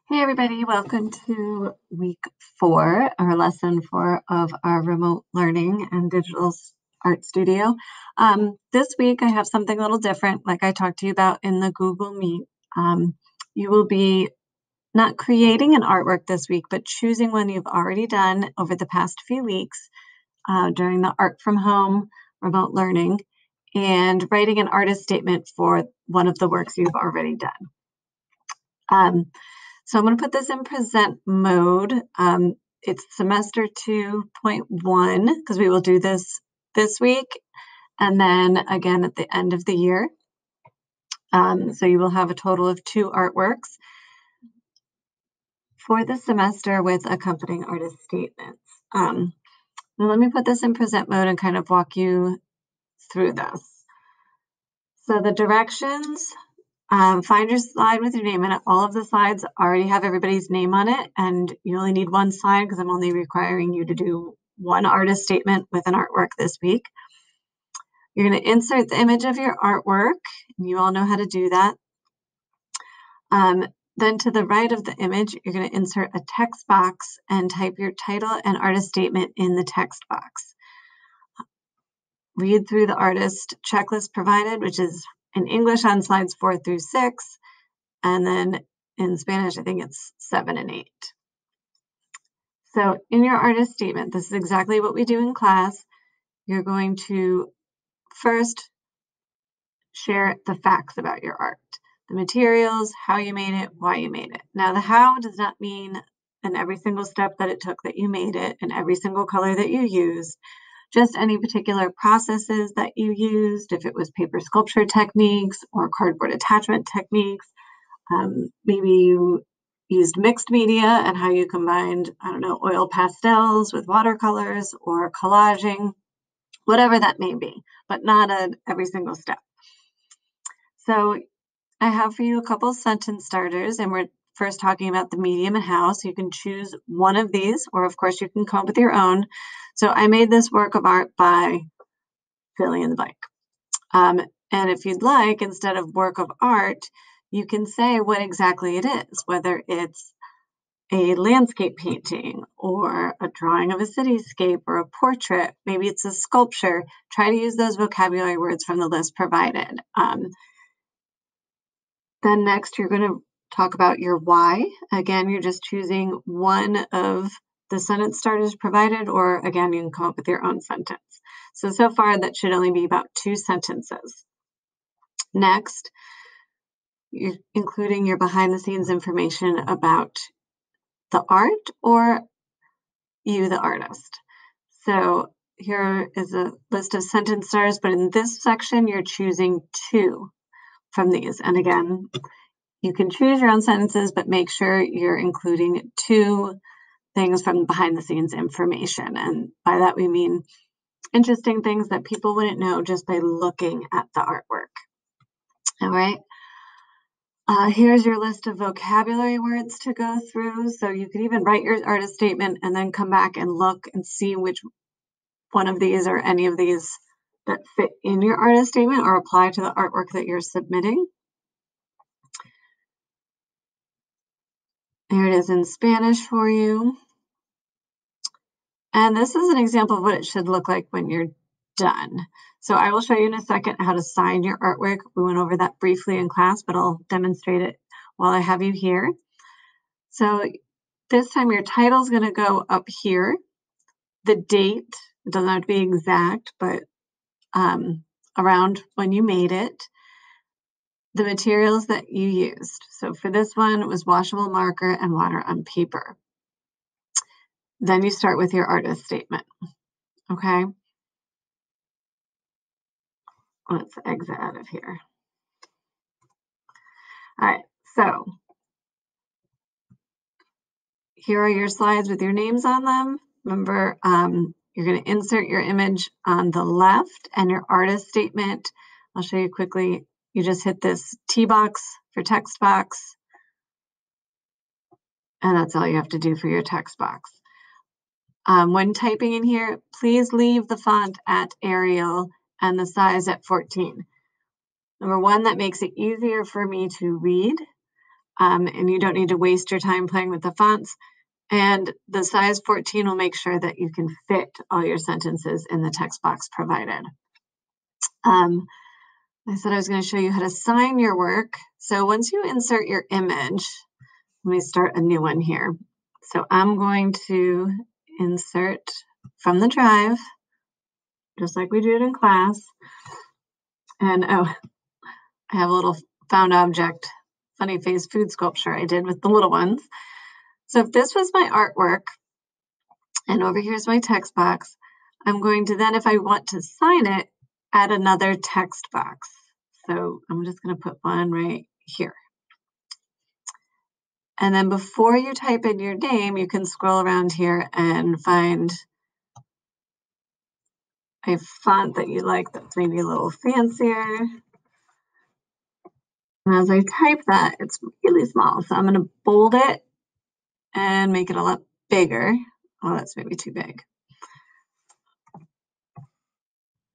Hey everybody, welcome to week 4, or lesson 4 of our remote learning and digital art studio. This week I have something a little different, like I talked to you about in the Google Meet. You will be not creating an artwork this week, but choosing one you've already done over the past few weeks during the Art from Home remote learning and writing an artist statement for one of the works you've already done. So I'm going to put this in present mode. It's semester 2.1 because we will do this week and then again at the end of the year. So you will have a total of 2 artworks for the semester with accompanying artist statements. Now let me put this in present mode and kind of walk you through this. So the directions. Find your slide with your name in it. All of the slides already have everybody's name on it, and you only need one slide because I'm only requiring you to do one artist statement with an artwork this week. You're going to insert the image of your artwork, and you all know how to do that. Then to the right of the image, you're going to insert a text box and type your title and artist statement in the text box. Read through the artist checklist provided, which is in English on slides 4 through 6, and then in Spanish, I think it's 7 and 8. So in your artist statement, this is exactly what we do in class. You're going to first share the facts about your art, the materials, how you made it, why you made it. Now, the how does not mean in every single step that it took that you made it, and every single color that you used, just any particular processes that you used, if it was paper sculpture techniques or cardboard attachment techniques. Maybe you used mixed media and how you combined, oil pastels with watercolors or collaging, whatever that may be, but not at every single step. So I have for you a couple sentence starters, and we're first talking about the medium and how. So you can choose one of these, or of course you can come up with your own. So I made this work of art by filling in the blank. And if you'd like, instead of work of art, you can say what exactly it is, whether it's a landscape painting or a drawing of a cityscape or a portrait. Maybe it's a sculpture. Try to use those vocabulary words from the list provided. Then next, you're going to talk about your why. Again, you're just choosing one of the sentence starters provided, or again, you can come up with your own sentence. So far, that should only be about 2 sentences. Next, you're including your behind-the-scenes information about the art or you, the artist. So here is a list of sentence starters, but in this section, you're choosing 2 from these. And again, you can choose your own sentences, but make sure you're including 2 things from behind-the-scenes information. And by that, we mean interesting things that people wouldn't know just by looking at the artwork. All right. Here's your list of vocabulary words to go through. So you could even write your artist statement and then come back and look and see which one of these or any of these that fit in your artist statement or apply to the artwork that you're submitting. Here it is in Spanish for you. And this is an example of what it should look like when you're done. So I will show you in a second how to sign your artwork. We went over that briefly in class, but I'll demonstrate it while I have you here. So this time your title is going to go up here. The date, it doesn't have to be exact, but around when you made it. The materials that you used. So for this one, it was washable marker and water on paper. Then you start with your artist statement. Okay. Let's exit out of here. All right, so here are your slides with your names on them. Remember, you're going to insert your image on the left and your artist statement. I'll show you quickly. You just hit this T box for text box, and that's all you have to do for your text box. When typing in here, please leave the font at Arial and the size at 14. Number one, that makes it easier for me to read. and you don't need to waste your time playing with the fonts. And the size 14 will make sure that you can fit all your sentences in the text box provided. I said I was going to show you how to sign your work. So once you insert your image, let me start a new one here. So I'm going to insert from the drive, just like we did in class. And oh, I have a little found object, funny face food sculpture I did with the little ones. So if this was my artwork, and over here's my text box, I'm going to then, if I want to sign it, add another text box. So I'm just going to put one right here. And then before you type in your name, you can scroll around here and find a font that you like that's maybe a little fancier. And as I type that, it's really small. So I'm going to bold it and make it a lot bigger. Oh, that's maybe too big.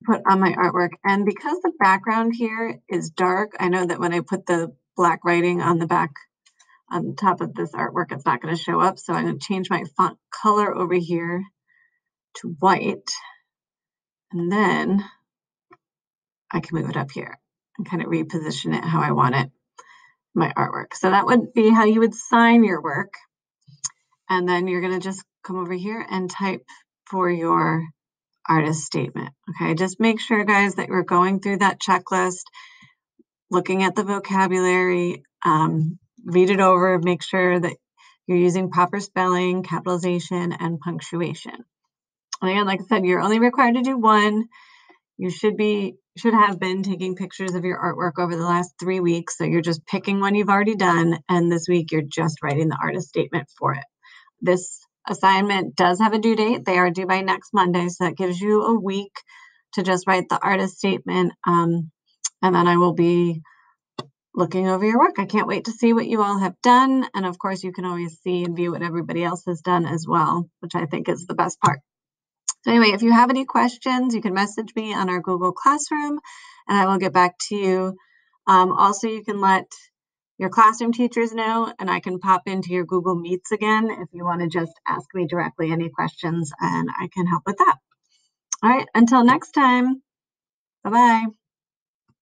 Put on my artwork. And because the background here is dark, I know that when I put the black writing on the back, on top of this artwork, it's not going to show up. So I'm going to change my font color over here to white. And then I can move it up here and kind of reposition it how I want it, my artwork. So that would be how you would sign your work. And then you're going to just come over here and type for your artist statement. Okay, just make sure, guys, that you're going through that checklist, looking at the vocabulary, read it over, make sure that you're using proper spelling, capitalization, and punctuation. And again, like I said, you're only required to do one. You should have been taking pictures of your artwork over the last 3 weeks. So you're just picking one you've already done. And this week you're just writing the artist statement for it. This assignment does have a due date. They are due by next Monday. So that gives you a week to just write the artist statement. And then I will be looking over your work. I can't wait to see what you all have done. And of course, you can always see and view what everybody else has done as well, which I think is the best part. So anyway, if you have any questions, you can message me on our Google Classroom and I will get back to you. Also, you can let your classroom teachers know and I can pop into your Google Meets again if you want to just ask me directly any questions and I can help with that. All right, until next time, bye-bye.